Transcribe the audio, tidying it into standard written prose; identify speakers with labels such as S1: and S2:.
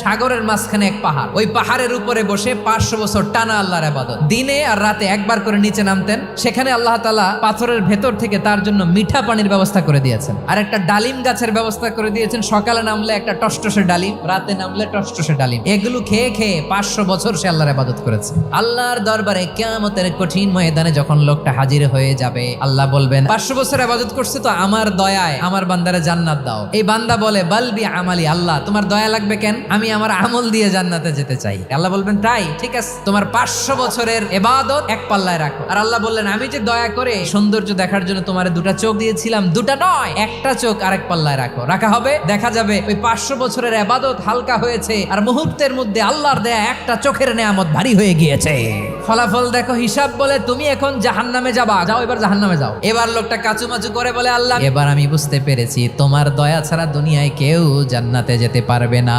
S1: সাগরের মাঝখানে এক পাহাড়, ওই পাহাড়ের উপরে বসে 500 বছর টানা আল্লাহর ইবাদত। দিনে আর রাতে একবার করে নিচে নামতেন। সেখানে আল্লাহ তাআলা পাথরের ভেতর থেকে তার জন্য মিঠা পানির ব্যবস্থা করে দিয়েছেন, আর একটা ডালিম গাছের ব্যবস্থা করে দিয়েছেন। সকালে নামলে একটা টসটসে ডালিম, রাতে নামলে টসটসে ডালিম। এগুলো খেয়ে খেয়ে 500 বছর সে আল্লাহর ইবাদত করেছে। আল্লাহর দরবারে কিয়ামতের কঠিন ময়দানে যখন লোকটা হাজির হয়ে যাবে, আল্লাহ বলবেন 500 বছর ইবাদত করছে তো আমার দয়ায় আমার বান্দারে জান্নাত দাও। এই বান্দা বলে বালবি আমালি, আল্লাহ তোমার দয়া লাগবে কেন? আমি আমার আমল দিয়ে জান্নাতে যেতে চাই। আল্লাহ বলবেন তাই ঠিক আছে, তোমার 500 বছরের ইবাদত এক পাল্লায় রাখো। আর আল্লাহ বললেন আমি যে দয়া করে সৌন্দর্য দেখার জন্য তোমার দুটা চোখ দিয়েছিলাম, দুটা নয় একটা চোখ আরেক পাল্লায় রাখো। রাখা হবে, দেখা যাবে ওই 500 বছরের ইবাদত হালকা হয়েছে, আর মুহূর্তের মধ্যে আল্লাহর দেয়া একটা চোখের নেয়ামত ভারী হয়ে গিয়েছে। ফলাফল দেখো, হিসাব বলে তুমি এখন জাহান্নামে যাবা, যাও এবার জাহান্নামে যাও। এবার লোকটা কাচুমাচু করে বলে আল্লাহ এবার আমি বুঝতে পেরেছি তোমার দয়া ছাড়া দুনিয়ায় কেউ জান্নাতে যেতে পারবে না।